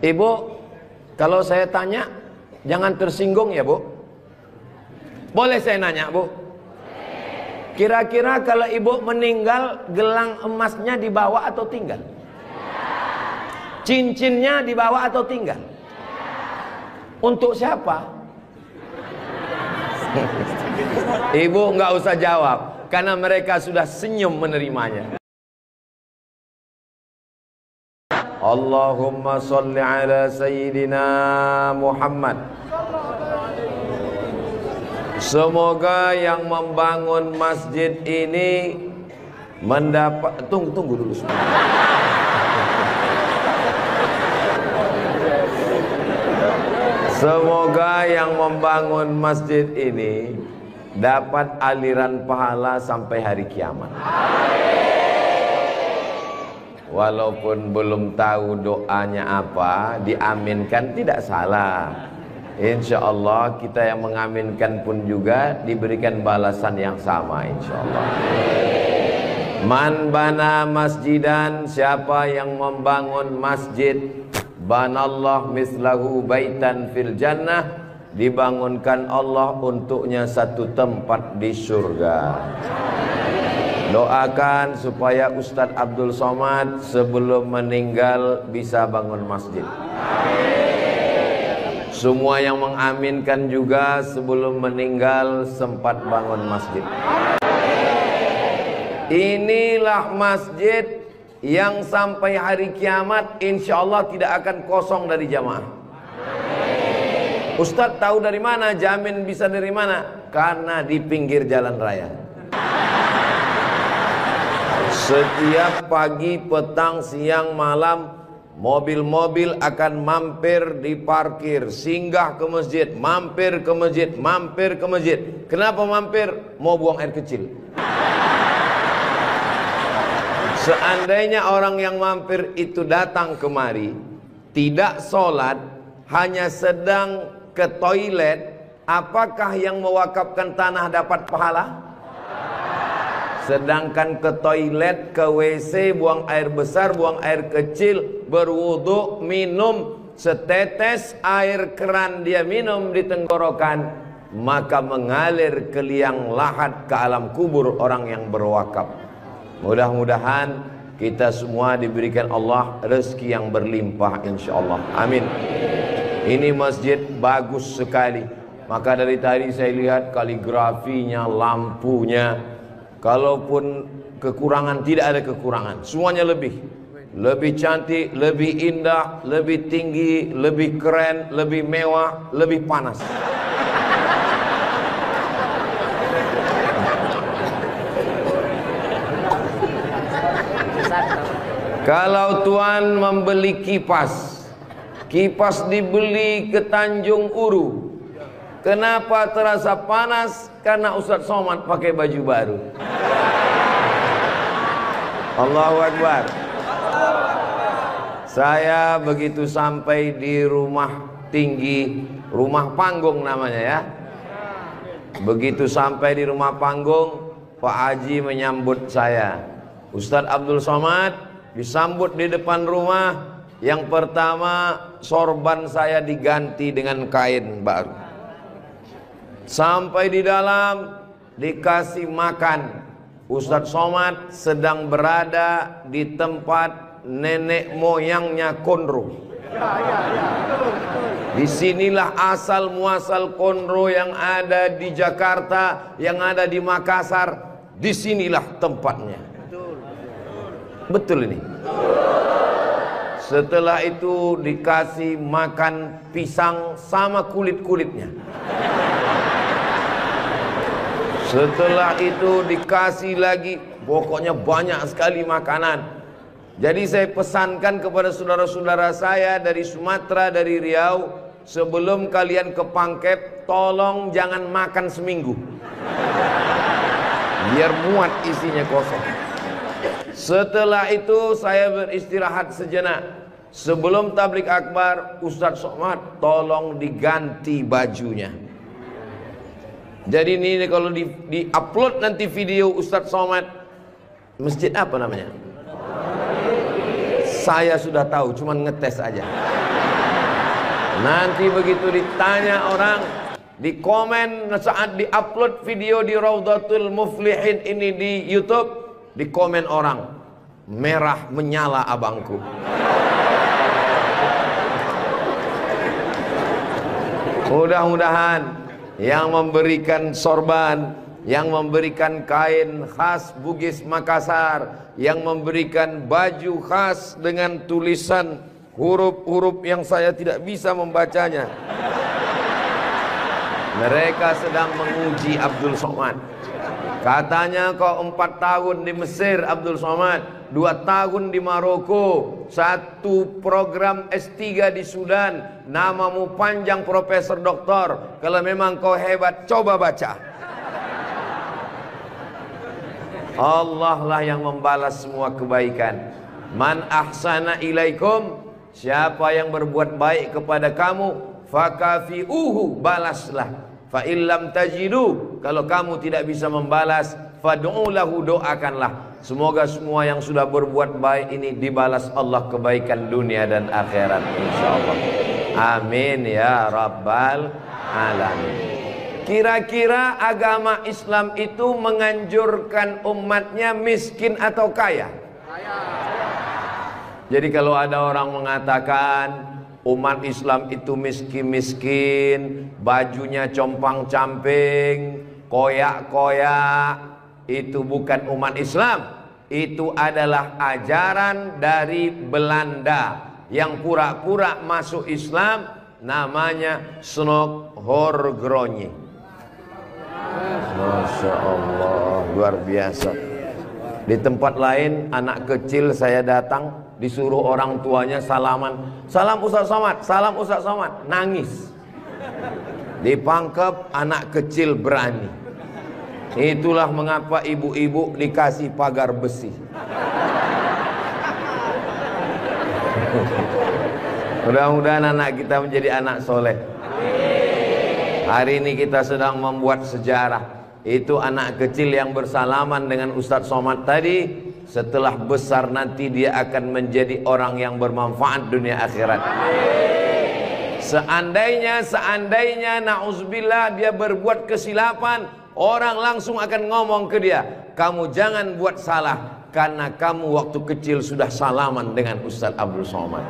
Ibu, kalau saya tanya, jangan tersinggung ya Bu. Boleh saya nanya Bu? Kira-kira kalau ibu meninggal, gelang emasnya dibawa atau tinggal? Cincinnya dibawa atau tinggal? Untuk siapa? Ibu nggak usah jawab, karena mereka sudah senyum menerimanya. Allahumma sholli ala Sayyidina Muhammad. Semoga yang membangun masjid ini mendapat... Tunggu dulu. Semoga yang membangun masjid ini dapat aliran pahala sampai hari kiamat. Walaupun belum tahu doanya apa, diaminkan tidak salah. Insya Allah kita yang mengaminkan pun juga diberikan balasan yang sama, insya Allah. Man bana masjidan, siapa yang membangun masjid, banallah mislahu baitan fil jannah, dibangunkan Allah untuknya satu tempat di surga. Doakan supaya Ustadz Abdul Somad sebelum meninggal bisa bangun masjid. Semua yang mengaminkan juga sebelum meninggal sempat bangun masjid. Inilah masjid yang sampai hari kiamat insya Allah tidak akan kosong dari jamaah. Ustadz tahu dari mana? Jamin bisa dari mana? Karena di pinggir jalan raya. Setiap pagi, petang, siang, malam, mobil-mobil akan mampir di parkir, singgah ke masjid, mampir ke masjid, mampir ke masjid. Kenapa mampir? Mau buang air kecil. Seandainya orang yang mampir itu datang kemari, tidak sholat, hanya sedang ke toilet, apakah yang mewakafkan tanah dapat pahala? Sedangkan ke toilet, ke WC, buang air besar, buang air kecil, berwudu, minum setetes air keran dia minum di tenggorokan, maka mengalir ke liang lahat ke alam kubur orang yang berwakaf. Mudah-mudahan kita semua diberikan Allah rezeki yang berlimpah insyaallah. Amin. Ini masjid bagus sekali. Maka dari tadi saya lihat kaligrafinya, lampunya. Kalaupun kekurangan, tidak ada kekurangan. Semuanya lebih cantik, lebih indah, lebih tinggi, lebih keren, lebih mewah, lebih panas. Kalau tuan membeli kipas, kipas dibeli ke Tanjung Uru. Kenapa terasa panas? Karena Ustadz Somad pakai baju baru. Allahu Akbar. Saya begitu sampai di rumah tinggi, rumah panggung namanya ya. Begitu sampai di rumah panggung, Pak Haji menyambut saya. Ustadz Abdul Somad disambut di depan rumah. Yang pertama, sorban saya diganti dengan kain baru. Sampai di dalam dikasih makan. Ustadz Somad sedang berada di tempat nenek moyangnya Konro. Disinilah asal muasal Konro yang ada di Jakarta, yang ada di Makassar. Disinilah tempatnya. Betul ini. Setelah itu dikasih makan pisang sama kulit-kulitnya. Setelah itu dikasih lagi, pokoknya banyak sekali makanan. Jadi saya pesankan kepada saudara-saudara saya dari Sumatera, dari Riau, sebelum kalian ke Pangkep, tolong jangan makan seminggu. Biar muat isinya kosong. Setelah itu saya beristirahat sejenak. Sebelum tablik akbar, Ustadz Somad tolong diganti bajunya. Jadi ini kalau di-upload nanti video Ustadz Somad, masjid apa namanya? Saya sudah tahu, cuman ngetes aja. Nanti begitu ditanya orang, di komen saat diupload video di Raudhatul Muflihin ini di YouTube, di komen orang, merah menyala abangku. Mudah-mudahan yang memberikan sorban, yang memberikan kain khas Bugis Makassar, yang memberikan baju khas dengan tulisan huruf-huruf yang saya tidak bisa membacanya, mereka sedang menguji Abdul Somad. Katanya kau 4 tahun di Mesir Abdul Somad, 2 tahun di Maroko, 1 program S3 di Sudan, namamu panjang profesor doktor. Kalau memang kau hebat, coba baca. Allah lah yang membalas semua kebaikan. Man ahsana ilaikum, siapa yang berbuat baik kepada kamu, fakafi'uhu, balaslah. Fa illam tajidu, kalau kamu tidak bisa membalas, fad'u lahu, doakanlah. Semoga semua yang sudah berbuat baik ini dibalas Allah kebaikan dunia dan akhirat insyaallah. Amin ya rabbal alamin. Kira-kira agama Islam itu menganjurkan umatnya miskin atau kaya? Jadi kalau ada orang mengatakan umat Islam itu miskin-miskin, bajunya compang-camping, koyak-koyak, itu bukan umat Islam. Itu adalah ajaran dari Belanda yang pura-pura masuk Islam, namanya Snokhorgronni. Masya Allah, luar biasa. Di tempat lain anak kecil saya datang, disuruh orang tuanya salaman, salam Ustaz Somad, salam Ustaz Somad, nangis. Dipangkep, anak kecil berani. Itulah mengapa ibu-ibu dikasih pagar besi. Mudah-mudahan anak kita menjadi anak soleh. Hari ini kita sedang membuat sejarah. Itu anak kecil yang bersalaman dengan Ustaz Somad tadi, setelah besar nanti dia akan menjadi orang yang bermanfaat dunia akhirat. Seandainya na'udzubillah dia berbuat kesilapan, orang langsung akan ngomong ke dia, kamu jangan buat salah, karena kamu waktu kecil sudah salaman dengan Ustaz Abdul Somad.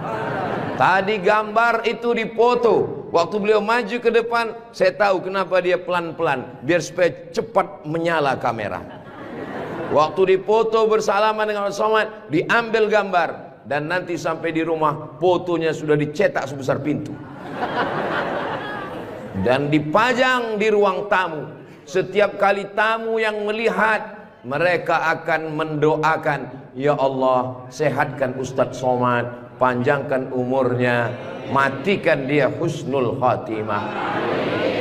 Tadi gambar itu dipoto. Waktu beliau maju ke depan, saya tahu kenapa dia pelan-pelan, biar supaya cepat menyala kamera. Waktu dipoto bersalaman dengan Ustaz Somad, diambil gambar, dan nanti sampai di rumah fotonya sudah dicetak sebesar pintu dan dipajang di ruang tamu. Setiap kali tamu yang melihat, mereka akan mendoakan, ya Allah, sehatkan Ustaz Somad, panjangkan umurnya, matikan dia husnul khatimah.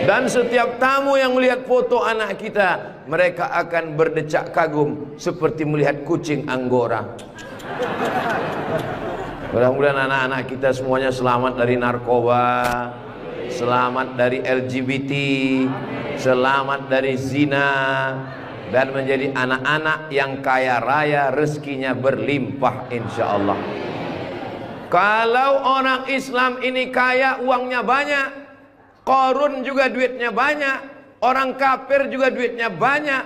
Dan setiap tamu yang melihat foto anak kita, mereka akan berdecak kagum seperti melihat kucing Anggora. Mudah-mudahan anak-anak kita semuanya selamat dari narkoba, selamat dari LGBT, selamat dari zina, dan menjadi anak-anak yang kaya raya, rezekinya berlimpah insyaallah. Kalau orang Islam ini kaya, uangnya banyak, Qarun juga duitnya banyak, orang kafir juga duitnya banyak,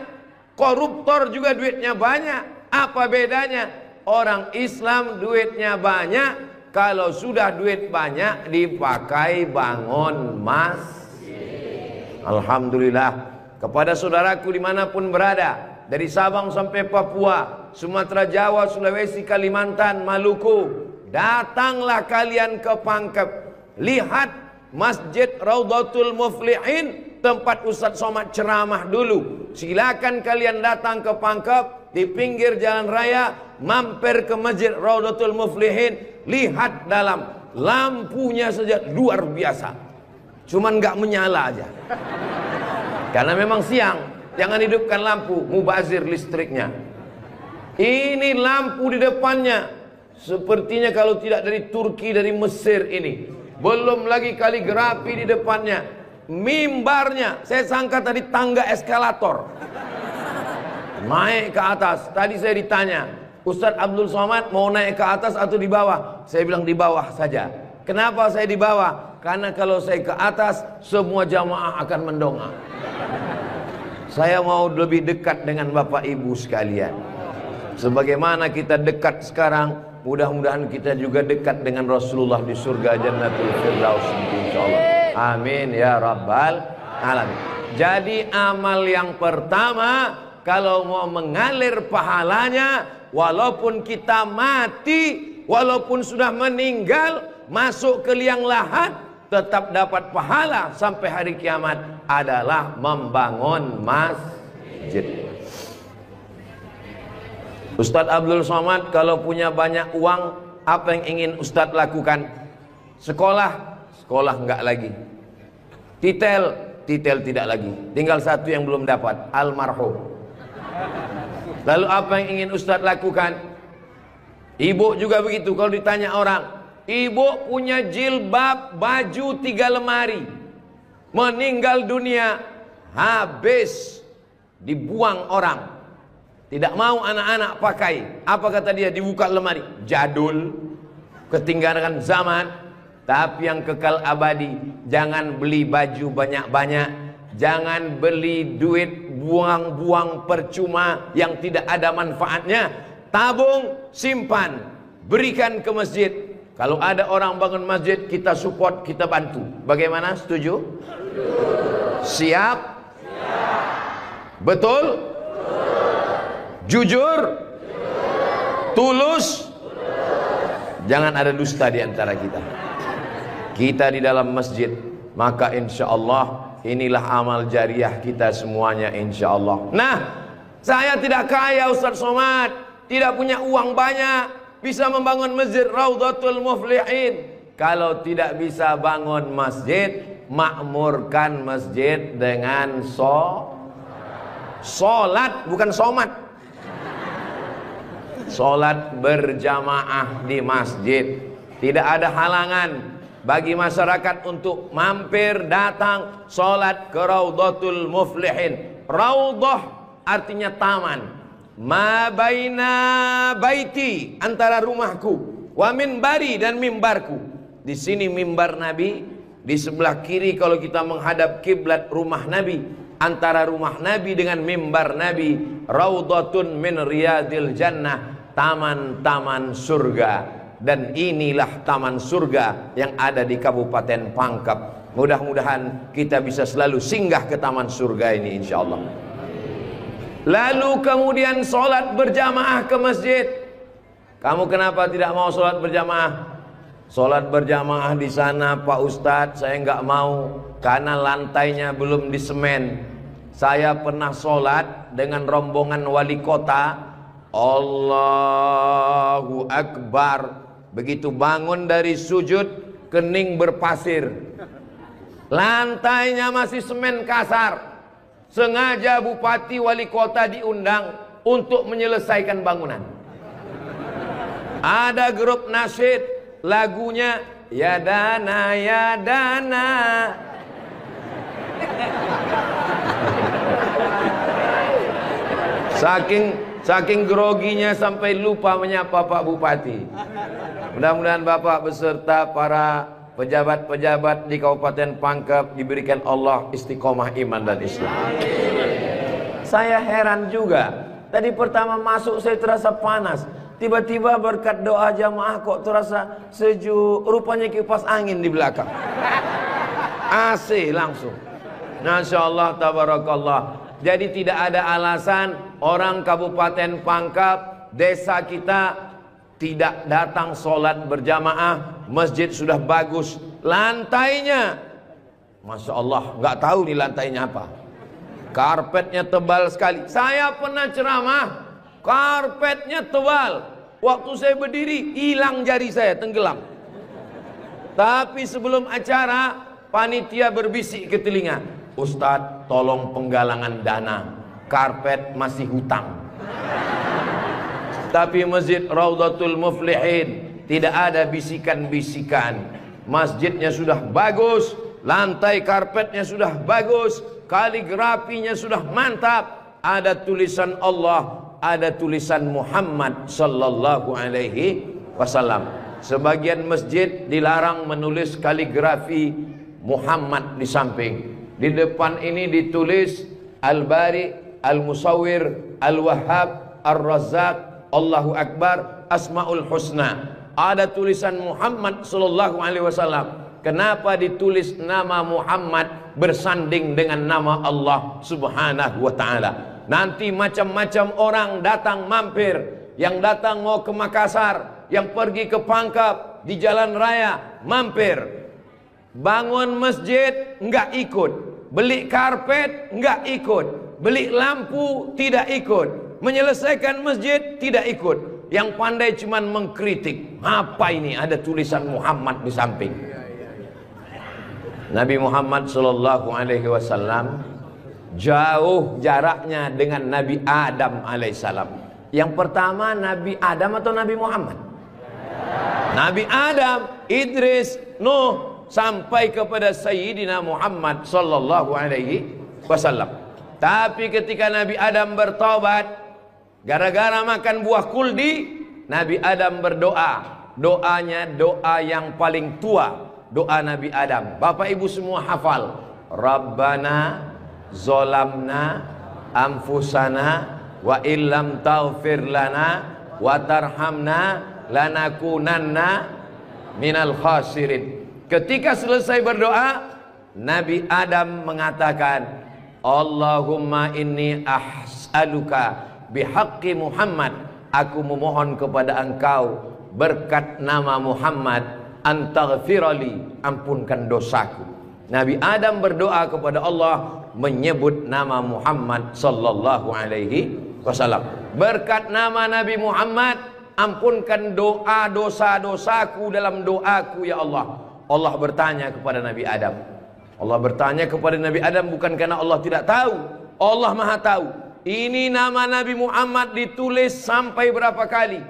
koruptor juga duitnya banyak. Apa bedanya? Orang Islam duitnya banyak, kalau sudah duit banyak dipakai bangun masjid. Alhamdulillah. Kepada saudaraku dimanapun berada, dari Sabang sampai Papua, Sumatera, Jawa, Sulawesi, Kalimantan, Maluku, datanglah kalian ke Pangkep. Lihat Masjid Raudhatul Muflihin, tempat Ustaz Somad ceramah dulu. Silakan kalian datang ke Pangkep, di pinggir jalan raya, mampir ke Masjid Raudhatul Muflihin. Lihat dalam, lampunya saja luar biasa, cuman nggak menyala aja. Karena memang siang, jangan hidupkan lampu, mubazir listriknya. Ini lampu di depannya, sepertinya kalau tidak dari Turki, dari Mesir ini. Belum lagi kaligrafi di depannya. Mimbarnya, saya sangka tadi tangga eskalator. Naik ke atas. Tadi saya ditanya, Ustaz Abdul Somad mau naik ke atas atau di bawah? Saya bilang di bawah saja. Kenapa saya di bawah? Karena kalau saya ke atas, semua jamaah akan mendongak. Saya mau lebih dekat dengan Bapak Ibu sekalian. Sebagaimana kita dekat sekarang, mudah-mudahan kita juga dekat dengan Rasulullah di surga Jannatul Firdaus, insyaallah. Amin ya rabbal alamin. Jadi amal yang pertama, kalau mau mengalir pahalanya, walaupun kita mati, walaupun sudah meninggal, masuk ke liang lahat, tetap dapat pahala sampai hari kiamat, adalah membangun masjid. Ustadz Abdul Somad kalau punya banyak uang, apa yang ingin Ustadz lakukan? Sekolah? Sekolah enggak lagi. Titel? Titel tidak lagi. Tinggal satu yang belum dapat, almarhum. Lalu apa yang ingin Ustadz lakukan? Ibu juga begitu. Kalau ditanya orang, ibu punya jilbab, baju 3 lemari, meninggal dunia, habis, dibuang orang. Tidak mau anak-anak pakai. Apa kata dia? Dibuka lemari. Jadul, ketinggalan zaman. Tapi yang kekal abadi, jangan beli baju banyak-banyak, jangan beli duit buang-buang percuma yang tidak ada manfaatnya. Tabung, simpan, berikan ke masjid. Kalau ada orang bangun masjid, kita support, kita bantu. Bagaimana? Setuju? Siap? Betul? Jujur? Tulus? Jangan ada dusta di antara kita. Kita di dalam masjid, maka insya Allah inilah amal jariah kita semuanya, insya Allah. Nah, saya tidak kaya Ustaz Somad, tidak punya uang banyak, bisa membangun masjid Raudhatul Muflihin. Kalau tidak bisa bangun masjid, makmurkan masjid dengan sholat, bukan somat. Sholat berjamaah di masjid. Tidak ada halangan bagi masyarakat untuk mampir datang sholat ke Raudhatul Muflihin. Raudhah artinya taman. Ma baina baiti, antara rumahku, wa minbari, dan mimbarku. Di sini mimbar Nabi, di sebelah kiri kalau kita menghadap kiblat rumah Nabi. Antara rumah Nabi dengan mimbar Nabi, Raudhatun min riyadil jannah, taman-taman surga. Dan inilah taman surga yang ada di Kabupaten Pangkep. Mudah-mudahan kita bisa selalu singgah ke taman surga ini, insya Allah. Lalu kemudian sholat berjamaah ke masjid. Kamu kenapa tidak mau sholat berjamaah? Sholat berjamaah di sana, Pak Ustadz, saya nggak mau karena lantainya belum disemen. Saya pernah sholat dengan rombongan wali kota. Allahu Akbar. Begitu bangun dari sujud, kening berpasir, lantainya masih semen kasar. Sengaja bupati wali kota diundang untuk menyelesaikan bangunan. Ada grup nasyid, lagunya ya dana ya dana. Saking groginya sampai lupa menyapa Pak Bupati. Mudah-mudahan Bapak beserta para pejabat-pejabat di Kabupaten Pangkep diberikan Allah istiqomah iman dan Islam. Saya heran juga. Tadi pertama masuk saya terasa panas. Tiba-tiba berkat doa jamaah kok terasa sejuk. Rupanya kipas angin di belakang. AC langsung. Masya Allah, tabarakallah. Jadi tidak ada alasan orang Kabupaten Pangkep, desa kita, tidak datang sholat berjamaah. Masjid sudah bagus, lantainya Masya Allah, nggak tahu nih lantainya apa, karpetnya tebal sekali. Saya pernah ceramah, karpetnya tebal. Waktu saya berdiri, hilang jari saya, tenggelam. Tapi sebelum acara, panitia berbisik ke telinga, Ustadz tolong penggalangan dana, karpet masih hutang. Tapi masjid Raudhatul Muflihin tidak ada bisikan-bisikan. Masjidnya sudah bagus, lantai karpetnya sudah bagus, kaligrafinya sudah mantap. Ada tulisan Allah, ada tulisan Muhammad sallallahu alaihi wasallam. Sebagian masjid dilarang menulis kaligrafi Muhammad di samping. Di depan ini ditulis Al-Bari, Al-Musawwir, Al-Wahhab, Ar-Razzaq, Allahu Akbar, Asmaul Husna. Ada tulisan Muhammad sallallahu alaihi wasallam. Kenapa ditulis nama Muhammad bersanding dengan nama Allah Subhanahu wa taala? Nanti macam-macam orang datang mampir. Yang datang mau ke Makassar, yang pergi ke Pangkep, di jalan raya mampir. Bangun masjid enggak ikut, beli karpet enggak ikut, beli lampu tidak ikut, menyelesaikan masjid tidak ikut. Yang pandai cuman mengkritik. Apa ini ada tulisan Muhammad di samping? Nabi Muhammad sallallahu alaihi wasallam jauh jaraknya dengan Nabi Adam alaihissalam. Yang pertama Nabi Adam atau Nabi Muhammad? Nabi Adam, Idris, Nuh, sampai kepada Sayyidina Muhammad sallallahu alaihi wasallam. Tapi ketika Nabi Adam bertobat gara-gara makan buah kuldi, Nabi Adam berdoa. Doanya doa yang paling tua, doa Nabi Adam. Bapak Ibu semua hafal. Rabbana zolamna anfusana wa illam taghfir lana wa tarhamna lanakunanna minal khasirin. Ketika selesai berdoa, Nabi Adam mengatakan, Allahumma inni as'aluka bihaqqi Muhammad, aku memohon kepada engkau berkat nama Muhammad, antaghfirali, ampunkan dosaku. Nabi Adam berdoa kepada Allah menyebut nama Muhammad sallallahu alaihi wasallam. Berkat nama Nabi Muhammad, ampunkan doa dosa-dosaku dalam doaku ya Allah. Allah bertanya kepada Nabi Adam. Allah bertanya kepada Nabi Adam bukan karena Allah tidak tahu. Allah Maha tahu. Ini nama Nabi Muhammad ditulis sampai berapa kali?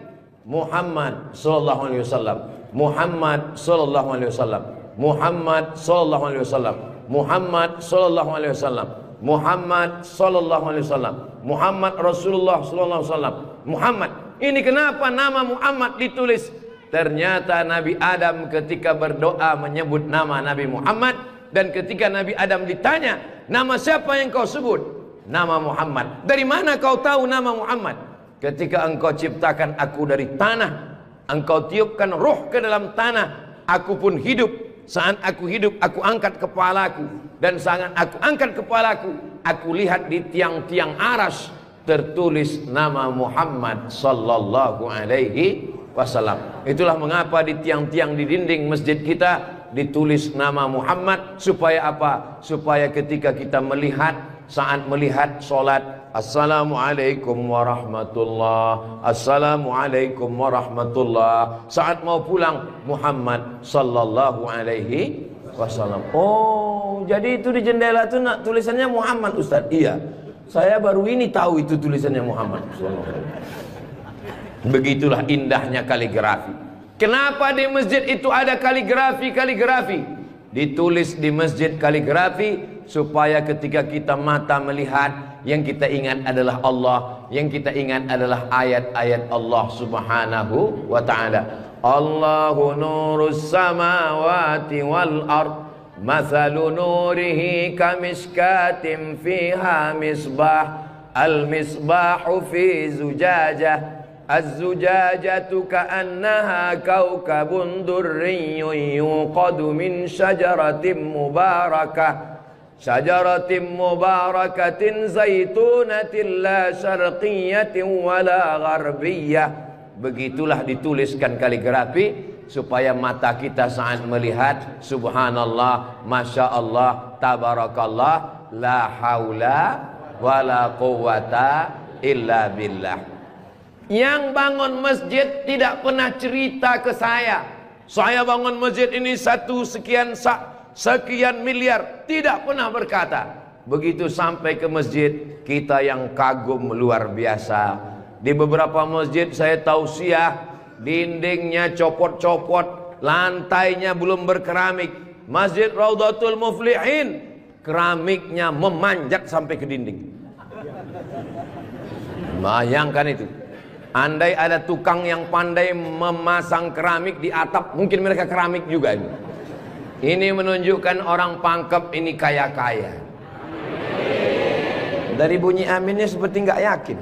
Muhammad sallallahu alaihi wasallam. Muhammad sallallahu alaihi wasallam. Muhammad sallallahu alaihi wasallam. Muhammad sallallahu alaihi wasallam. Muhammad sallallahu alaihi wasallam. Muhammad Rasulullah sallallahu alaihi wasallam. Muhammad. Ini kenapa nama Muhammad ditulis? Ternyata Nabi Adam ketika berdoa menyebut nama Nabi Muhammad, dan ketika Nabi Adam ditanya, nama siapa yang kau sebut? Nama Muhammad. Dari mana kau tahu nama Muhammad? Ketika engkau ciptakan aku dari tanah, engkau tiupkan roh ke dalam tanah, aku pun hidup. Saat aku hidup, aku angkat kepalaku, dan saat aku angkat kepalaku, aku lihat di tiang-tiang aras tertulis nama Muhammad sallallahu alaihi wasallam. Itulah mengapa di tiang-tiang di dinding masjid kita ditulis nama Muhammad. Supaya apa? Supaya ketika kita melihat, saat melihat solat, Assalamualaikum warahmatullah, Assalamualaikum warahmatullah. Saat mau pulang, Muhammad sallallahu alaihi wasallam. Oh, jadi itu di jendela itu tulisannya Muhammad, Ustaz? Iya, saya baru ini tahu itu tulisannya Muhammad. Begitulah indahnya kaligrafi. Kenapa di masjid itu ada kaligrafi? Ditulis di masjid kaligrafi supaya ketika kita mata melihat, yang kita ingat adalah Allah, yang kita ingat adalah ayat-ayat Allah Subhanahu wa ta'ala. Allahu nurus samawati wal ard, mathalu nurihi kamishkatin fiha misbah, al misbahu fi zujajah, az-zujajatu ka'annaha kawkabun durriyyun yuqadu min syajaratin mubarakah, syajaratin mubarakatin zaitunatin la syarqiyatin wala gharbiyah. Begitulah dituliskan kaligrafi supaya mata kita saat melihat, subhanallah, masya Allah, tabarakallah, la haula wala quwata illa billah. Yang bangun masjid tidak pernah cerita ke saya bangun masjid ini sekian miliar, tidak pernah berkata. Begitu sampai ke masjid, kita yang kagum luar biasa. Di beberapa masjid saya tausiah, dindingnya copot-copot, lantainya belum berkeramik. Masjid Raudhatul Muflihin, keramiknya memanjat sampai ke dinding. Bayangkan itu. Andai ada tukang yang pandai memasang keramik di atap, mungkin mereka keramik juga ini. Ini menunjukkan orang Pangkep ini kaya-kaya. Dari bunyi aminnya seperti nggak yakin.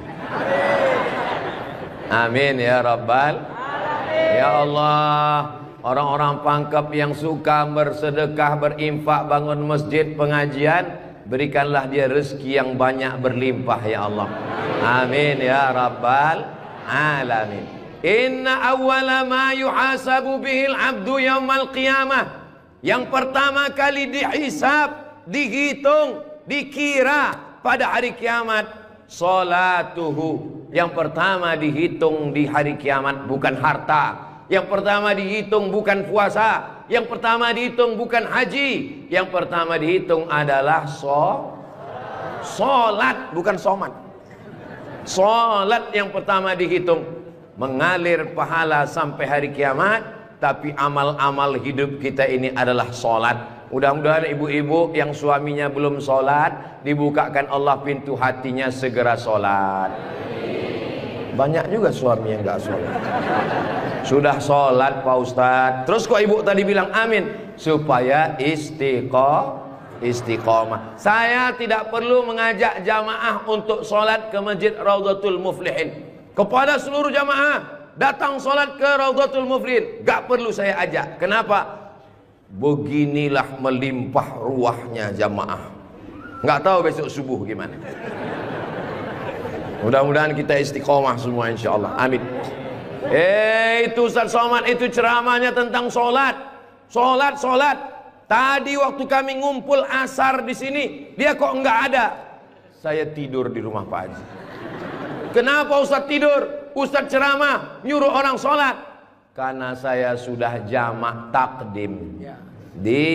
Amin ya Rabbal. Ya Allah, orang-orang Pangkep yang suka bersedekah, berinfak, bangun masjid, pengajian, berikanlah dia rezeki yang banyak berlimpah ya Allah. Amin ya Rabbal alamin. Inna awwala ma yuhasabu bihil abdu yaumal qiyamah. Yang pertama kali dihisab, dihitung, dikira pada hari kiamat, salatuhu. Yang pertama dihitung di hari kiamat bukan harta. Yang pertama dihitung bukan puasa. Yang pertama dihitung bukan haji. Yang pertama dihitung adalah solat, bukan somat. Solat yang pertama dihitung, mengalir pahala sampai hari kiamat. Tapi amal-amal hidup kita ini adalah solat. Mudah-mudahan ibu-ibu yang suaminya belum solat, dibukakan Allah pintu hatinya segera solat. Banyak juga suami yang gak solat. Sudah solat Pak Ustadz, terus kok ibu tadi bilang amin? Supaya istiqomah. Saya tidak perlu mengajak jamaah untuk solat ke Masjid Raudhatul Muflihin. Kepada seluruh jamaah, datang solat ke Raudhatul Muflihin, gak perlu saya ajak. Kenapa? Beginilah melimpah ruahnya jamaah. Gak tahu besok subuh gimana. Mudah-mudahan kita istiqomah semua insyaallah. Amin. Itu Ustaz Somad itu ceramahnya tentang solat. Solat. Tadi waktu kami ngumpul asar di sini, dia kok enggak ada. Saya tidur di rumah Pak Haji. Kenapa Ustaz tidur? Ustaz ceramah, nyuruh orang sholat. Karena saya sudah jamak takdim di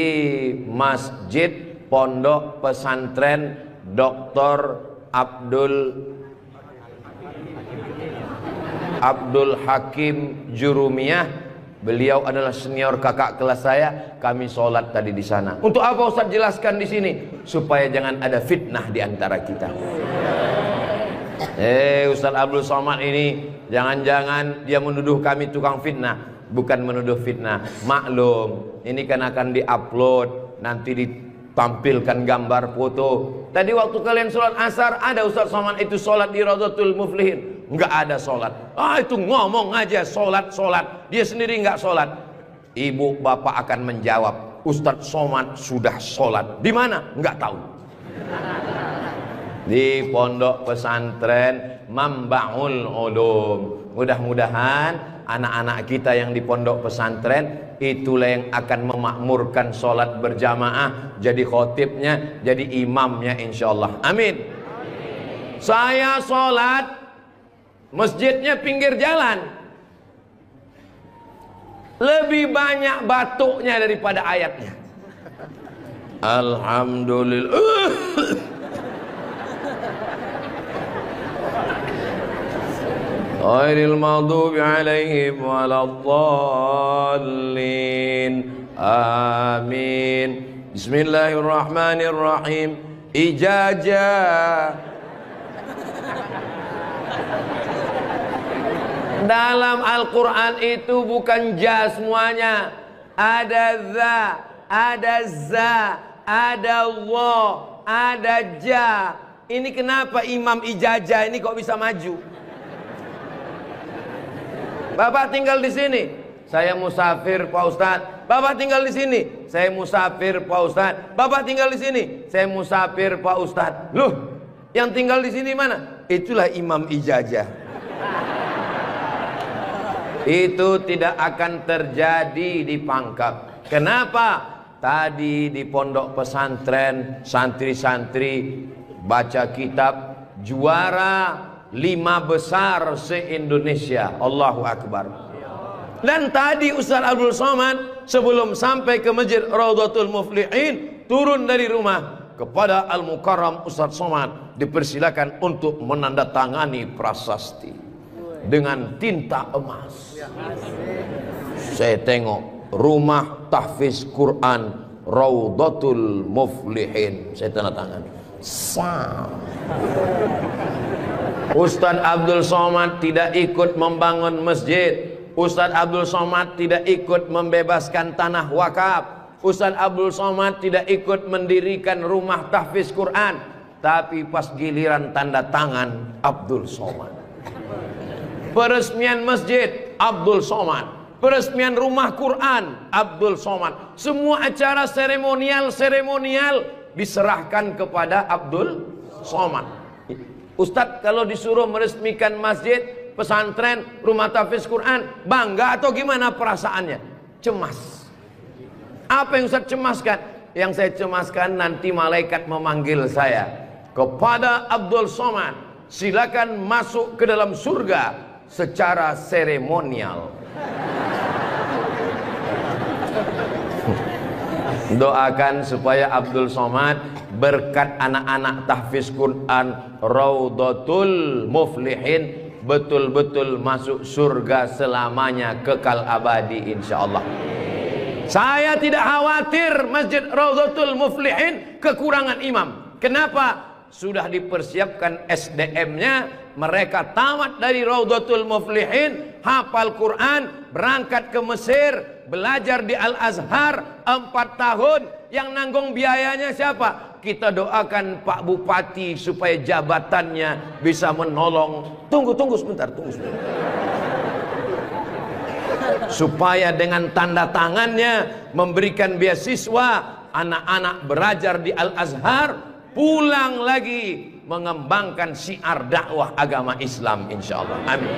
Masjid Pondok Pesantren Dr. Abdul Hakim Jurumiyah. Beliau adalah senior kakak kelas saya. Kami sholat tadi di sana. Untuk apa Ustaz jelaskan di sini? Supaya jangan ada fitnah di antara kita. Ustaz Abdul Somad ini jangan-jangan dia menuduh kami tukang fitnah. Bukan menuduh fitnah. Maklum, ini kan akan diupload, nanti ditampilkan gambar foto. Tadi waktu kalian sholat asar, ada Ustaz Somad itu sholat di Raudhatul Muflihin. Enggak ada sholat. Itu ngomong aja sholat. Dia sendiri enggak sholat. Ibu bapak akan menjawab, Ustaz Somad sudah sholat. Di mana? Enggak tahu. Di Pondok Pesantren Mambaul Ulum. Mudah-mudahan anak-anak kita yang di pondok pesantren itulah yang akan memakmurkan sholat berjamaah, jadi khotibnya, jadi imamnya insyaallah. Amin. Saya sholat, masjidnya pinggir jalan, lebih banyak batuknya daripada ayatnya. Alhamdulillah. Ghairil maghdubi alaihim waladdallin. Amin. Bismillahirrahmanirrahim. Ijazah. Dalam Al-Quran itu bukan ja semuanya. Ada za, ada za, ada wa, ada ja. Ini kenapa Imam Ijazah ini kok bisa maju? Bapak tinggal di sini, saya musafir Pak Ustadz. Bapak tinggal di sini, saya musafir Pak Ustadz. Bapak tinggal di sini, saya musafir Pak Ustadz. Loh, yang tinggal di sini mana? Itulah Imam Ijazah. Itu tidak akan terjadi di Pangkep. Kenapa? Tadi di pondok pesantren santri-santri baca kitab juara 5 besar se-Indonesia. Allahu Akbar. Dan tadi Ustaz Abdul Somad sebelum sampai ke Masjid Raudhatul Muflihin, turun dari rumah kepada Al-Mukarram Ustaz Somad, dipersilakan untuk menandatangani prasasti dengan tinta emas. Saya tengok rumah tahfiz Quran Raudhatul Muflihin, saya tanda tangan. Ustadz Abdul Somad tidak ikut membangun masjid. Ustadz Abdul Somad tidak ikut membebaskan tanah wakaf. Ustadz Abdul Somad tidak ikut mendirikan rumah tahfiz Quran. Tapi pas giliran tanda tangan Abdul Somad, peresmian masjid Abdul Somad, peresmian rumah Quran Abdul Somad, semua acara seremonial diserahkan kepada Abdul Somad. Ustadz kalau disuruh meresmikan masjid, pesantren, rumah tahfiz Quran, bangga atau gimana perasaannya? Cemas. Apa yang Ustadz cemaskan? Yang saya cemaskan nanti malaikat memanggil saya. Kepada Abdul Somad, silakan masuk ke dalam surga secara seremonial. Doakan supaya Abdul Somad berkat anak-anak tahfiz Quran Raudhatul Muflihin betul-betul masuk surga selamanya, kekal abadi insyaallah. Saya tidak khawatir Masjid Raudhatul Muflihin kekurangan imam. Kenapa? Sudah dipersiapkan SDM-nya. Mereka tamat dari Raudhatul Muflihin, hafal Quran, berangkat ke Mesir, belajar di Al-Azhar 4 tahun. Yang nanggung biayanya siapa? Kita doakan Pak Bupati supaya jabatannya bisa menolong. Tunggu sebentar. Supaya dengan tanda tangannya memberikan beasiswa, anak-anak belajar di Al-Azhar, pulang lagi mengembangkan syiar dakwah agama Islam insyaallah. Amin.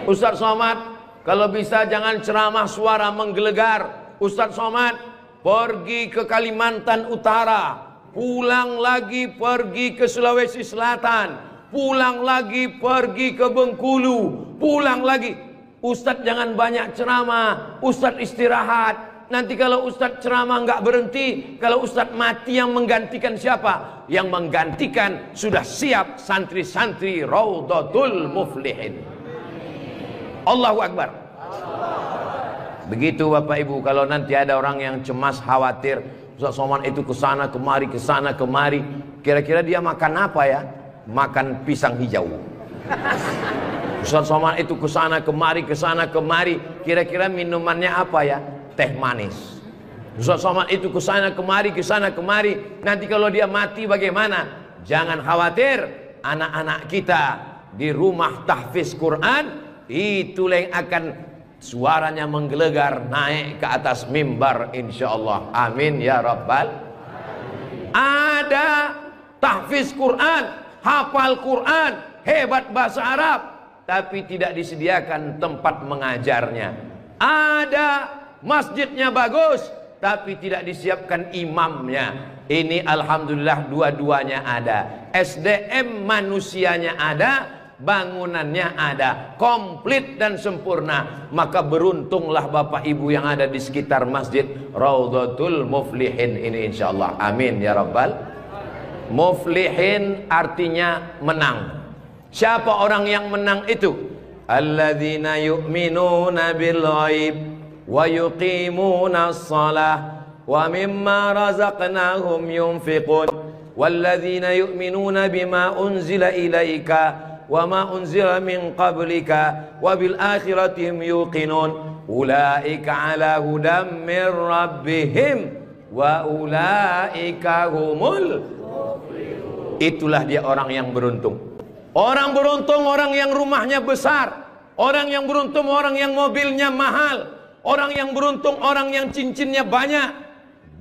Ustadz Somad, kalau bisa jangan ceramah suara menggelegar. Ustadz Somad pergi ke Kalimantan Utara, pulang lagi pergi ke Sulawesi Selatan, pulang lagi pergi ke Bengkulu, pulang lagi. Ustadz jangan banyak ceramah, Ustadz istirahat. Nanti kalau Ustadz ceramah nggak berhenti, kalau Ustadz mati yang menggantikan siapa? Yang menggantikan sudah siap santri-santri Raudhatul Muflihin. Allahu Akbar. Begitu Bapak Ibu, kalau nanti ada orang yang cemas khawatir Ustadz Somad itu kesana kemari, kira-kira dia makan apa ya? Makan pisang hijau. Ustadz Somad itu kesana kemari, kira-kira minumannya apa ya? Teh manis. Ustadz Somad itu kesana kemari, nanti kalau dia mati bagaimana? Jangan khawatir, anak-anak kita di rumah tahfiz Quran itulah yang akan suaranya menggelegar naik ke atas mimbar insyaallah. Amin ya rabbal alamin. Ada tahfiz Quran, hafal Quran, hebat bahasa Arab, tapi tidak disediakan tempat mengajarnya. Ada masjidnya bagus, tapi tidak disiapkan imamnya. Ini alhamdulillah dua-duanya ada. SDM manusianya ada, bangunannya ada, komplit dan sempurna. Maka beruntunglah Bapak Ibu yang ada di sekitar Masjid Raudhatul Muflihin ini insyaallah. Amin ya rabbal. Muflihin artinya menang. Siapa orang yang menang itu? Alladzina yu'minuna bil ghaib wa yuqimuna as-salah wa mimma razaqnahum yunfiqun walladzina yu'minuna bima unzila ilaika wa ma unzila min qablika wa bil akhirati hum yuqinun ulaika ala hudam min rabbihim wa ulaika humul muflihun. Itulah dia orang yang beruntung. Orang beruntung orang yang rumahnya besar, orang yang beruntung orang yang mobilnya mahal, orang yang beruntung orang yang cincinnya banyak.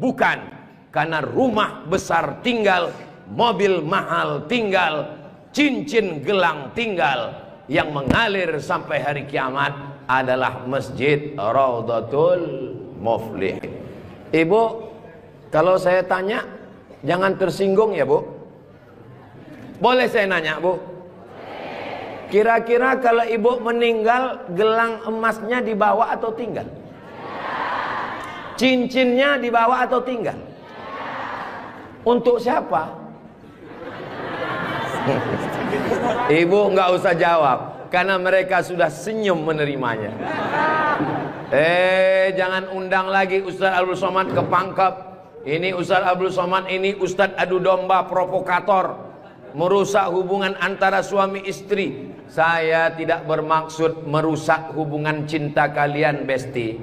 Bukan karena rumah besar tinggal, mobil mahal tinggal, cincin gelang tinggal. Yang mengalir sampai hari kiamat adalah Masjid Raudhatul Muflihin. Ibu, kalau saya tanya jangan tersinggung ya Bu. Boleh saya nanya Bu? Kira-kira kalau ibu meninggal, gelang emasnya dibawa atau tinggal? Cincinnya dibawa atau tinggal? Untuk siapa? Ibu nggak usah jawab, karena mereka sudah senyum menerimanya. Jangan undang lagi Ustadz Abdul Somad ke pangkep. Ini Ustadz Abdul Somad ini Ustadz adu domba provokator. merusak hubungan antara suami istri. Saya tidak bermaksud merusak hubungan cinta kalian, Besti.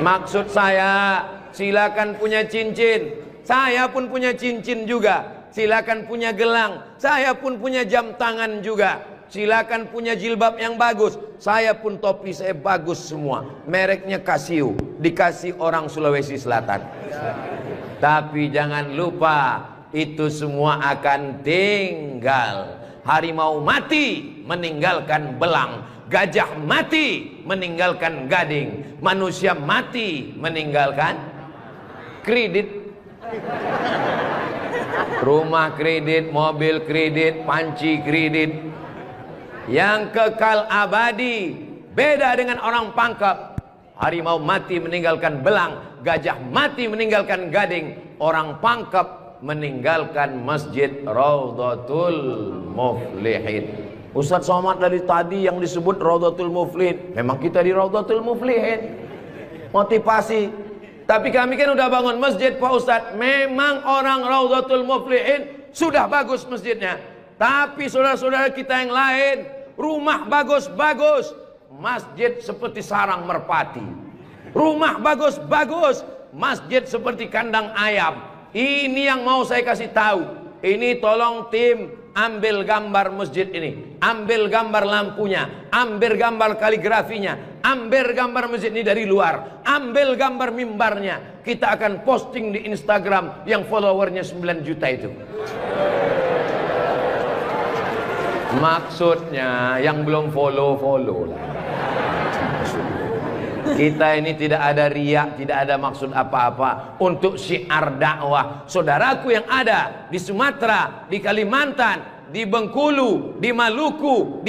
Maksud saya, silakan punya cincin. Saya pun punya cincin juga. Silakan punya gelang. Saya pun punya jam tangan juga. Silakan punya jilbab yang bagus. Saya pun topi saya bagus semua. Mereknya Casio. Dikasih orang Sulawesi Selatan. Tapi jangan lupa, itu semua akan tinggal. Harimau mati meninggalkan belang. Gajah mati meninggalkan gading. Manusia mati meninggalkan kredit. Rumah kredit, mobil kredit, panci kredit. Yang kekal abadi beda dengan orang pangkep. Harimau mati meninggalkan belang, gajah mati meninggalkan gading. Orang pangkep meninggalkan masjid Raudhatul Muflihin. Ustaz Somad dari tadi yang disebut Raudhatul Muflihin, memang kita di Raudhatul Muflihin. Motivasi. Tapi kami kan udah bangun masjid, Pak Ustadz. Memang orang Raudhatul Muflihin sudah bagus masjidnya. Tapi saudara-saudara kita yang lain, rumah bagus-bagus, masjid seperti sarang merpati. Rumah bagus-bagus, masjid seperti kandang ayam. Ini yang mau saya kasih tahu. Ini tolong tim ambil gambar masjid ini, ambil gambar lampunya, ambil gambar kaligrafinya, ambil gambar masjid ini dari luar, ambil gambar mimbarnya. Kita akan posting di Instagram yang followernya 9 juta itu. Maksudnya yang belum follow lah. Kita ini tidak ada riak, tidak ada maksud apa-apa. Untuk syiar dakwah saudaraku yang ada di Sumatera, di Kalimantan, di Bengkulu, di Maluku,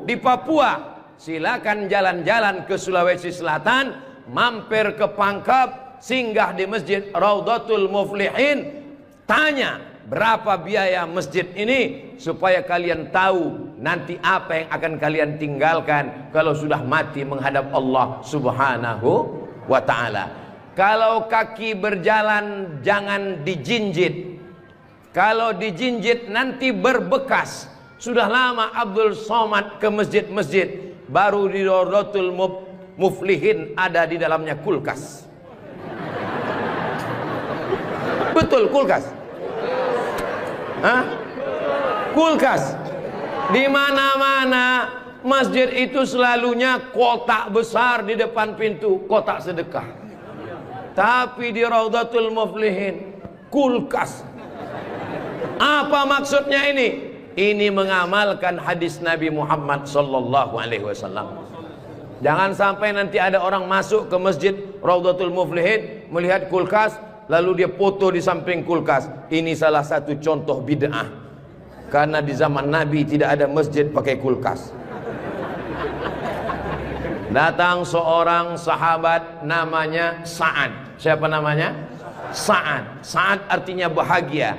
di Papua, silakan jalan-jalan ke Sulawesi Selatan, mampir ke Pangkep, singgah di Masjid Raudhatul Muflihin, tanya berapa biaya masjid ini, supaya kalian tahu nanti apa yang akan kalian tinggalkan kalau sudah mati menghadap Allah Subhanahu wa ta'ala. Kalau kaki berjalan jangan dijinjit. Kalau dijinjit nanti berbekas. Sudah lama Abdul Somad ke masjid-masjid, baru di Raudhatul Muflihin ada di dalamnya kulkas. Betul, kulkas. Hah? Kulkas. Di mana-mana masjid itu selalunya kotak besar di depan pintu, kotak sedekah. Tapi di Raudhatul Muflihin kulkas. Apa maksudnya ini? Ini mengamalkan hadis Nabi Muhammad sallallahu alaihi wasallam. Jangan sampai nanti ada orang masuk ke masjid Raudhatul Muflihin melihat kulkas, lalu dia foto di samping kulkas. Ini salah satu contoh bid'ah. Karena di zaman Nabi tidak ada masjid pakai kulkas. Datang seorang sahabat namanya Sa'ad. Siapa namanya? Sa'ad. Sa'ad artinya bahagia.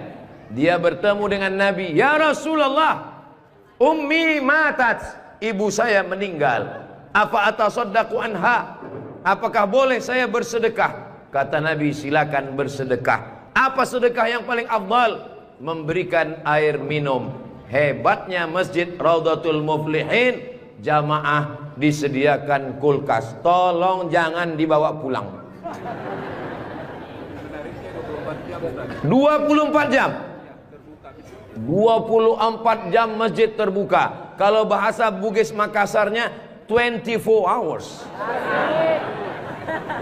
Dia bertemu dengan Nabi. Ya Rasulullah, ummi matat, ibu saya meninggal. Apa atasaddaqu anha? Apakah boleh saya bersedekah? Kata Nabi, silakan bersedekah. Apa sedekah yang paling afdal? Memberikan air minum. Hebatnya Masjid Raudhatul Muflihin, jamaah disediakan kulkas. Tolong jangan dibawa pulang. 24 jam. 24 jam masjid terbuka. Kalau bahasa Bugis Makassarnya 24 hours.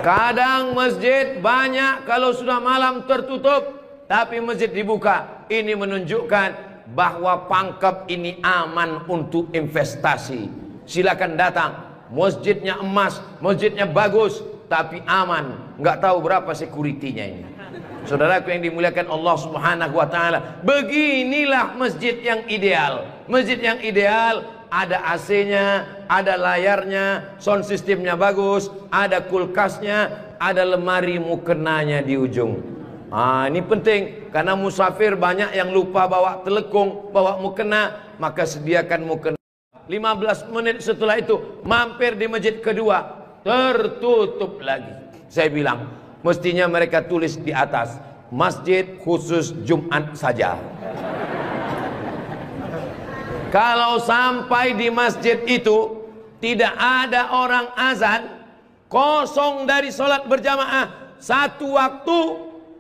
Kadang masjid banyak kalau sudah malam tertutup, tapi masjid dibuka. Ini menunjukkan bahwa Pangkep ini aman untuk investasi. Silakan datang. Masjidnya emas, masjidnya bagus, tapi aman. Nggak tahu berapa security-nya ini. Saudaraku yang dimuliakan Allah Subhanahu wa ta'ala, beginilah masjid yang ideal. Masjid yang ideal ada AC-nya, ada layarnya, sound systemnya bagus, ada kulkasnya, ada lemari mukenanya di ujung. Ini penting karena musafir banyak yang lupa bawa telekung, bawa mukena, maka sediakan mukena. 15 menit setelah itu mampir di masjid kedua, tertutup lagi. Saya bilang, mestinya mereka tulis di atas, masjid khusus Jumat saja. Kalau sampai di masjid itu tidak ada orang azan, kosong dari sholat berjamaah satu waktu,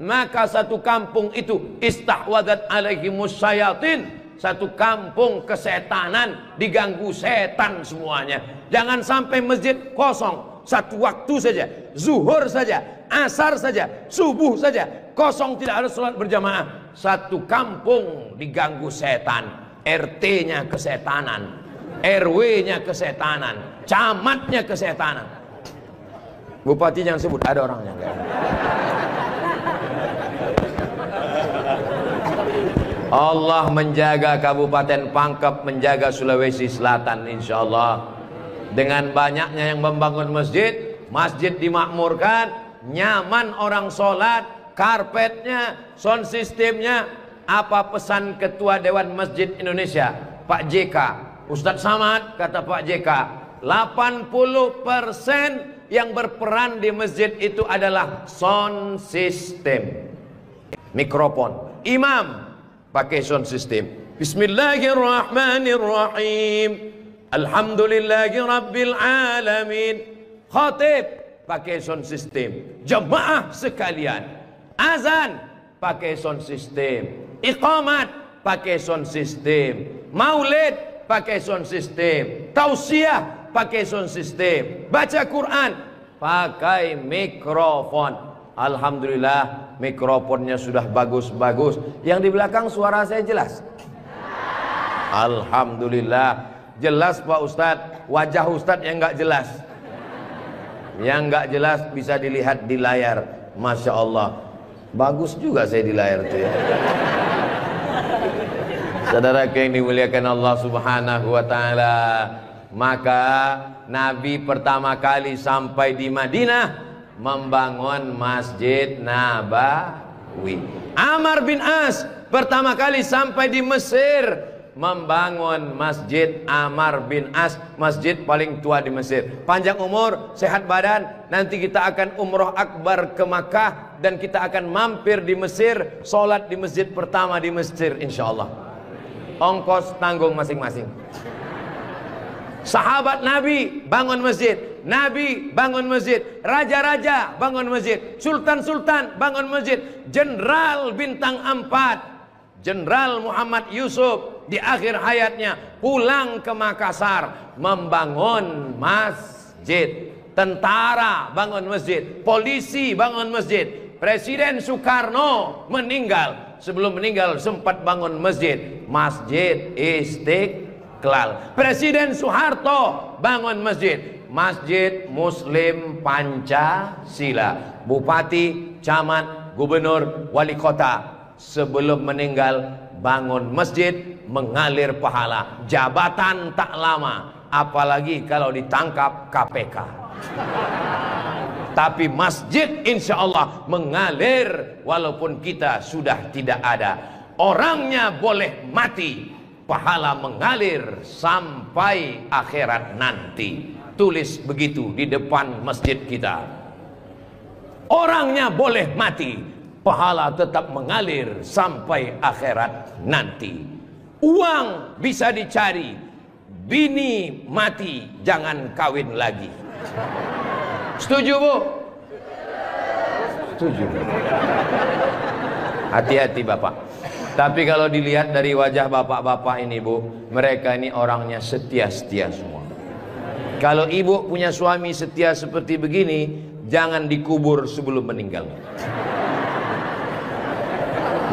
maka satu kampung itu istahwadat alaihimus syayatin, satu kampung kesetanan, diganggu setan semuanya. Jangan sampai masjid kosong satu waktu saja, zuhur saja, asar saja, subuh saja, kosong tidak ada sholat berjamaah. Satu kampung diganggu setan. RT-nya kesetanan, RW-nya kesetanan, camatnya kesetanan. Bupati jangan sebut, ada orangnya enggak? Allah menjaga Kabupaten Pangkep, menjaga Sulawesi Selatan, insya Allah. Dengan banyaknya yang membangun masjid, masjid dimakmurkan, nyaman orang sholat, karpetnya, sound systemnya. Apa pesan Ketua Dewan Masjid Indonesia, Pak JK, Ustadz Samad, kata Pak JK, 80% yang berperan di masjid itu adalah sound system, mikrofon. Imam pakai sound system, Bismillahirrahmanirrahim, Alhamdulillahi Rabbil Alamin. Khatib pakai sound system. Jemaah sekalian, azan pakai sound system, iqamat pakai sound system, maulid pakai sound system, tausiah pakai sound system, baca Quran pakai mikrofon. Alhamdulillah mikrofonnya sudah bagus-bagus. Yang di belakang suara saya jelas? Alhamdulillah jelas Pak Ustadz. Wajah Ustadz yang nggak jelas, yang nggak jelas bisa dilihat di layar. Masya Allah, bagus juga saya di layar itu ya. Saudara yang dimuliakan Allah Subhanahu wa taala, maka Nabi pertama kali sampai di Madinah membangun Masjid Nabawi. Amr bin As pertama kali sampai di Mesir membangun Masjid Amr bin As, masjid paling tua di Mesir. Panjang umur, sehat badan, nanti kita akan umroh akbar ke Makkah dan kita akan mampir di Mesir, sholat di masjid pertama di Mesir insyaallah. Ongkos tanggung masing-masing. Sahabat Nabi bangun masjid, Nabi bangun masjid, raja-raja bangun masjid, sultan-sultan bangun masjid, jenderal bintang 4, Jenderal Muhammad Yusuf di akhir hayatnya pulang ke Makassar membangun masjid. Tentara bangun masjid, polisi bangun masjid. Presiden Soekarno meninggal, sebelum meninggal sempat bangun masjid, Masjid Istiqlal. Presiden Soeharto bangun masjid, Masjid Muslim Pancasila. Bupati, camat, gubernur, wali kota sebelum meninggal bangun masjid, mengalir pahala. Jabatan tak lama, apalagi kalau ditangkap KPK. Tapi masjid insya Allah mengalir walaupun kita sudah tidak ada. Orangnya boleh mati, pahala mengalir sampai akhirat nanti. Tulis begitu di depan masjid kita. Orangnya boleh mati, pahala tetap mengalir sampai akhirat nanti. Uang bisa dicari, bini mati jangan kawin lagi. Setuju Bu? Setuju. Hati-hati Bapak. Tapi kalau dilihat dari wajah bapak-bapak ini Bu, mereka ini orangnya setia-setia semua. Kalau ibu punya suami setia seperti begini, jangan dikubur sebelum meninggal.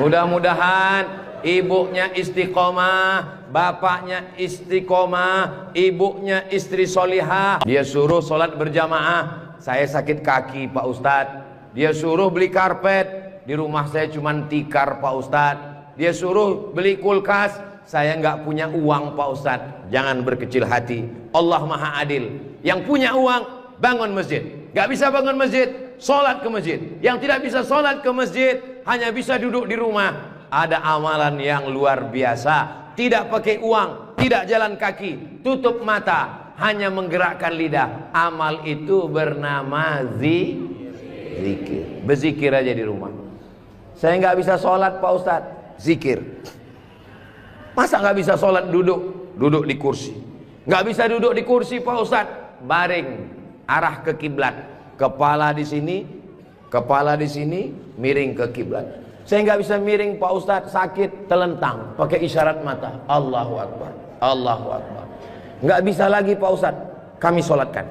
Mudah-mudahan ibunya istiqomah, bapaknya istiqomah, ibunya istri solihah. Dia suruh sholat berjamaah, saya sakit kaki Pak Ustadz. Dia suruh beli karpet, di rumah saya cuma tikar Pak Ustadz. Dia suruh beli kulkas, saya nggak punya uang Pak Ustadz. Jangan berkecil hati, Allah Maha Adil. Yang punya uang bangun masjid, nggak bisa bangun masjid, sholat ke masjid. Yang tidak bisa sholat ke masjid, hanya bisa duduk di rumah. Ada amalan yang luar biasa, tidak pakai uang, tidak jalan kaki, tutup mata, hanya menggerakkan lidah. Amal itu bernama zikir. Berzikir aja di rumah. Saya nggak bisa sholat Pak Ustadz, zikir. Masa nggak bisa sholat duduk? Duduk di kursi. Nggak bisa duduk di kursi Pak Ustadz, baring, arah ke kiblat. Kepala di sini, miring ke kiblat. Saya nggak bisa miring Pak Ustadz, sakit, telentang, pakai isyarat mata. Allahu Akbar, Allahu Akbar. Nggak bisa lagi Pak Ustadz, kami sholatkan.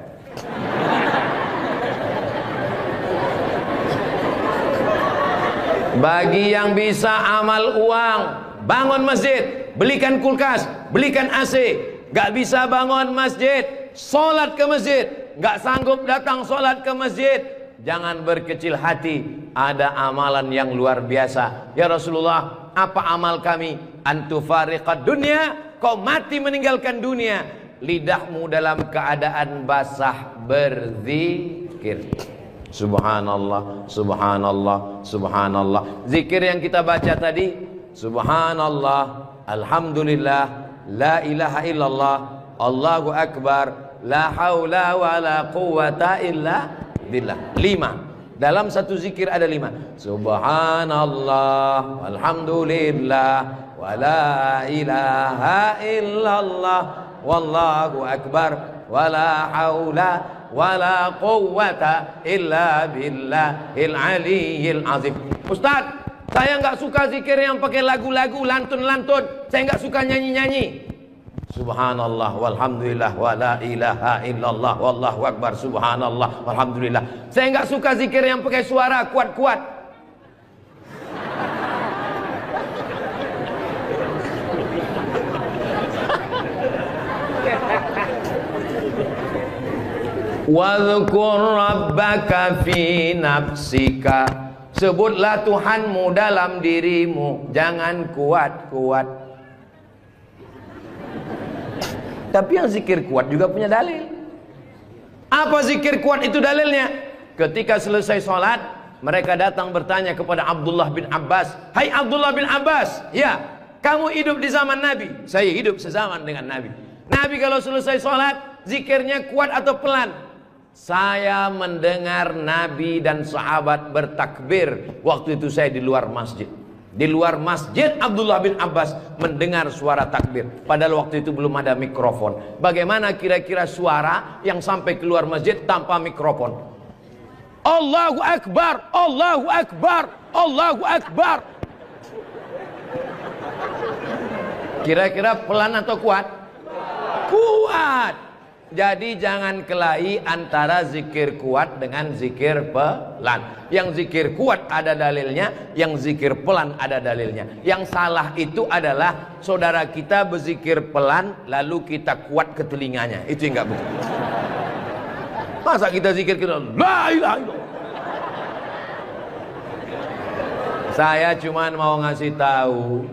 Bagi yang bisa amal uang, bangun masjid, belikan kulkas, belikan AC. Nggak bisa bangun masjid, sholat ke masjid. Nggak sanggup datang sholat ke masjid, jangan berkecil hati. Ada amalan yang luar biasa. Ya Rasulullah, apa amal kami? Antufariqad dunya, kau mati meninggalkan dunia. Lidahmu dalam keadaan basah berzikir. Subhanallah, subhanallah, subhanallah. Zikir yang kita baca tadi, subhanallah, alhamdulillah, la ilaha illallah, Allahu akbar, la haula wa la quwata illa billah. 5. Dalam satu zikir ada 5. Subhanallah, alhamdulillah, wa la ilaha illallah, wallahu akbar, wa la haula wa la quwwata illa billahil aliyyil azim. Ustaz, saya nggak suka zikir yang pakai lagu-lagu, lantun-lantun. Saya nggak suka nyanyi-nyanyi. Subhanallah walhamdulillah wa la ilaha illallah wallahu akbar, subhanallah walhamdulillah. Saya nggak suka zikir yang pakai suara kuat-kuat. Wadhkur rabbaka fi nafsika. Sebutlah Tuhanmu dalam dirimu, jangan kuat-kuat. Tapi yang zikir kuat juga punya dalil. Apa zikir kuat itu dalilnya? Ketika selesai sholat, mereka datang bertanya kepada Abdullah bin Abbas. Hai Abdullah bin Abbas, ya, kamu hidup di zaman Nabi. Saya hidup sezaman dengan Nabi. Nabi kalau selesai sholat, zikirnya kuat atau pelan? Saya mendengar Nabi dan sahabat bertakbir. Waktu itu saya di luar masjid. Di luar masjid Abdullah bin Abbas mendengar suara takbir. Padahal waktu itu belum ada mikrofon. Bagaimana kira-kira suara yang sampai keluar masjid tanpa mikrofon? Allahu Akbar, Allahu Akbar, Allahu Akbar. Kira-kira pelan atau kuat? Kuat. Jadi jangan kelahi antara zikir kuat dengan zikir pelan. Yang zikir kuat ada dalilnya, yang zikir pelan ada dalilnya. Yang salah itu adalah saudara kita berzikir pelan lalu kita kuat ke telinganya. Itu yang enggak betul. Masa kita zikir kita la ilaha illallah. Saya cuman mau ngasih tahu,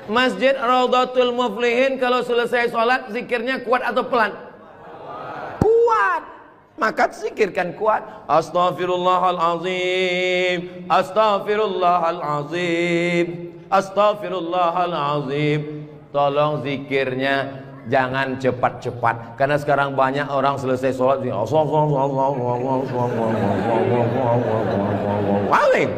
Masjid Raudhatul Muflihin kalau selesai sholat zikirnya kuat atau pelan? Kuat. Maka zikirkan kuat. Astaghfirullahalazim, astaghfirullahalazim, astaghfirullahalazim. Tolong zikirnya jangan cepat-cepat, karena sekarang banyak orang selesai sholat paling.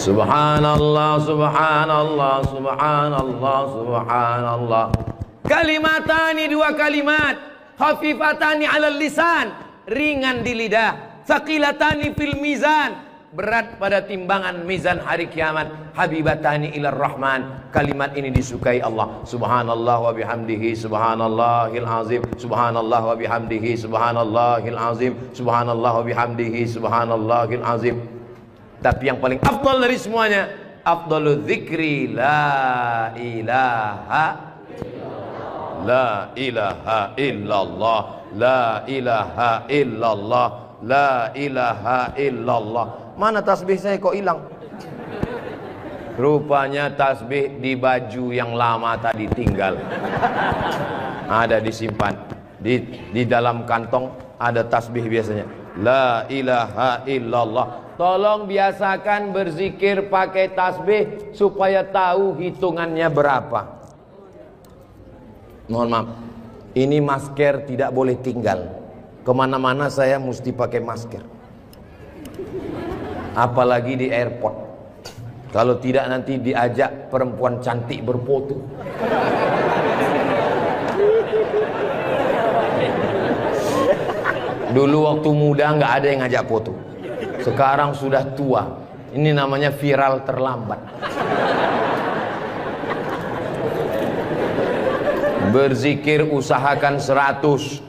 Subhanallah, subhanallah, subhanallah, subhanallah. Kalimatani, 2 kalimat. Khafifatani 'alal lisan, ringan di lidah. Tsaqilatani fil mizan, berat pada timbangan mizan hari kiamat. Habibatani ilar rahman, kalimat ini disukai Allah. Subhanallah wa bihamdihi, subhanallahil azim, subhanallah wa bihamdihi, subhanallahil azim, subhanallah wa bihamdihi, subhanallahil azim. Tapi yang paling afdal dari semuanya, afdalul dzikri la ilaha la ilaha illallah, la ilaha illallah, la ilaha illallah. Mana tasbih saya kok hilang? Rupanya tasbih di baju yang lama tadi tinggal. Ada disimpan di dalam kantong, ada tasbih biasanya. La ilaha illallah. Tolong biasakan berzikir pakai tasbih supaya tahu hitungannya berapa. Mohon maaf, ini masker tidak boleh tinggal. Kemana-mana saya mesti pakai masker. Apalagi di airport. Kalau tidak nanti diajak perempuan cantik berfoto. Dulu waktu muda nggak ada yang ngajak foto. Sekarang sudah tua. Ini namanya viral terlambat. Berzikir usahakan 100.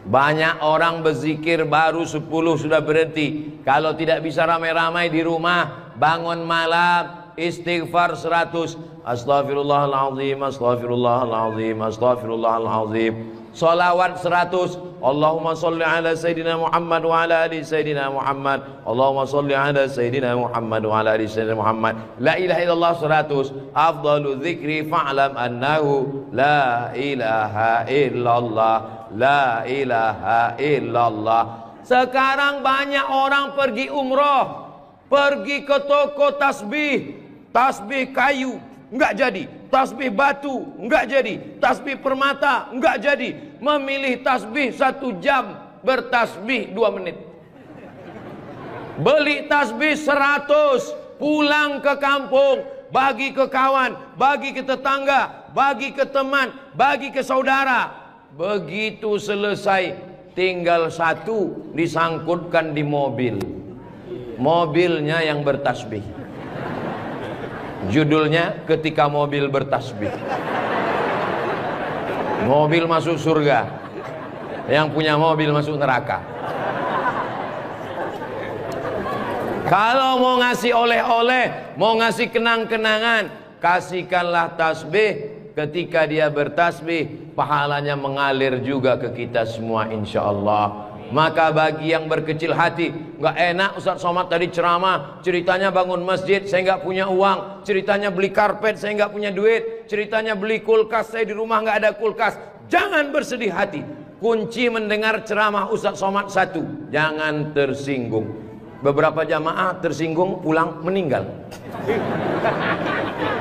Banyak orang berzikir baru 10 sudah berhenti. Kalau tidak bisa ramai-ramai di rumah, bangun malam istighfar 100. Astaghfirullahaladzim, astaghfirullahaladzim, astaghfirullahaladzim. Salawat 100. Allahumma salli ala Sayyidina Muhammad wa ala ali Sayyidina Muhammad. Allahumma salli ala Sayyidina Muhammad wa ala ali Sayyidina Muhammad. La ilaha illallah 100. Afdalu dzikri fa'lam annahu la ilaha illallah. La ilaha illallah. Sekarang banyak orang pergi umroh, pergi ke toko tasbih. Tasbih kayu enggak jadi, tasbih batu enggak jadi, tasbih permata enggak jadi. Memilih tasbih 1 jam, bertasbih 2 menit. Beli tasbih 100, pulang ke kampung, bagi ke kawan, bagi ke tetangga, bagi ke teman, bagi ke saudara. Begitu selesai, tinggal 1 disangkutkan di mobil. Mobilnya yang bertasbih. Judulnya ketika mobil bertasbih. Mobil masuk surga, yang punya mobil masuk neraka. Kalau mau ngasih oleh-oleh, mau ngasih kenang-kenangan, kasihkanlah tasbih. Ketika dia bertasbih, pahalanya mengalir juga ke kita semua insyaallah. Maka bagi yang berkecil hati, nggak enak Ustaz Somad tadi ceramah, ceritanya bangun masjid, saya nggak punya uang, ceritanya beli karpet, saya nggak punya duit, ceritanya beli kulkas, saya di rumah nggak ada kulkas. Jangan bersedih hati. Kunci mendengar ceramah Ustaz Somad 1, jangan tersinggung. Beberapa jamaah tersinggung, pulang meninggal.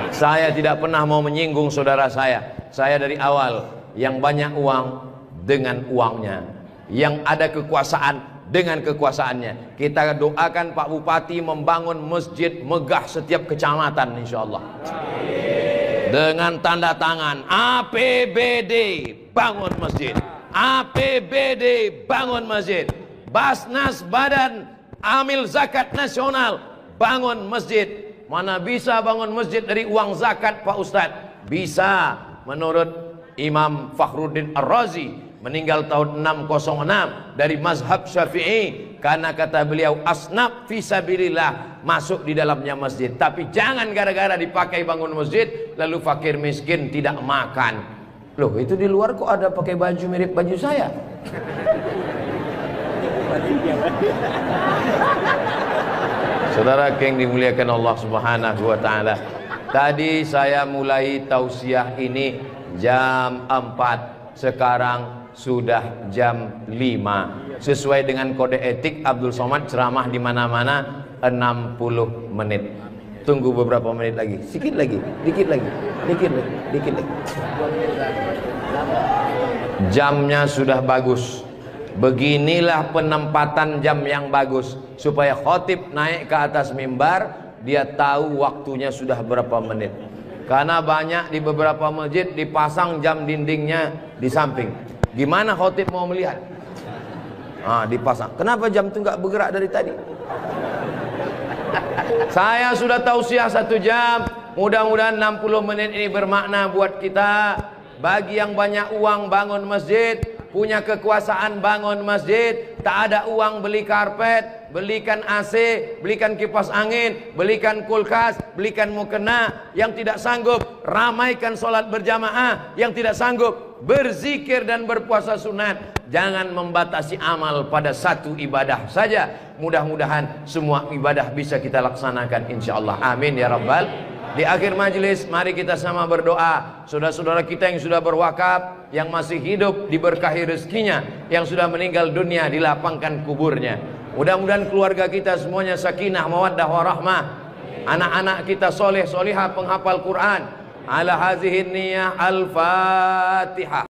Saya tidak pernah mau menyinggung saudara saya. Saya dari awal, yang banyak uang dengan uangnya, yang ada kekuasaan dengan kekuasaannya. Kita doakan Pak Bupati membangun masjid megah setiap kecamatan insyaallah. Dengan tanda tangan APBD bangun masjid, APBD bangun masjid, Basnas Badan Amil Zakat Nasional bangun masjid. Mana bisa bangun masjid dari uang zakat Pak Ustadz? Bisa. Menurut Imam Fakhruddin Ar-Razi, meninggal tahun 606, dari mazhab Syafi'i, karena kata beliau asnaf fisabilillah, masuk di dalamnya masjid. Tapi jangan gara-gara dipakai bangun masjid lalu fakir miskin tidak makan. Loh, itu di luar kok ada pakai baju mirip baju saya? Saudara yang dimuliakan Allah Subhanahu wa taala, tadi saya mulai tausiah ini jam 4, sekarang sudah jam 5. Sesuai dengan kode etik Abdul Somad ceramah di mana-mana 60 menit. Tunggu beberapa menit lagi, sedikit lagi, dikit lagi, dikit lagi, dikit lagi. Jamnya sudah bagus. Beginilah penempatan jam yang bagus, supaya khotib naik ke atas mimbar, dia tahu waktunya sudah berapa menit. Karena banyak di beberapa masjid dipasang jam dindingnya di samping. Gimana khotib mau melihat? Dipasang. Kenapa jam itu nggak bergerak dari tadi? Saya sudah tausiah 1 jam. Mudah-mudahan 60 menit ini bermakna buat kita. Bagi yang banyak uang bangun masjid, punya kekuasaan bangun masjid, tak ada uang beli karpet, belikan AC, belikan kipas angin, belikan kulkas, belikan mukena. Yang tidak sanggup, ramaikan sholat berjamaah. Yang tidak sanggup, berzikir dan berpuasa sunat. Jangan membatasi amal pada 1 ibadah saja. Mudah-mudahan semua ibadah bisa kita laksanakan insyaallah. Amin ya rabbal. Di akhir majelis, mari kita sama berdoa. Saudara-saudara kita yang sudah berwakaf, yang masih hidup diberkahi rezekinya, yang sudah meninggal dunia dilapangkan kuburnya. Mudah-mudahan keluarga kita semuanya sakinah, mawaddah, warahmah. Anak-anak kita soleh, solihah, penghafal Quran. Ala hazihin niyah, al-Fatihah.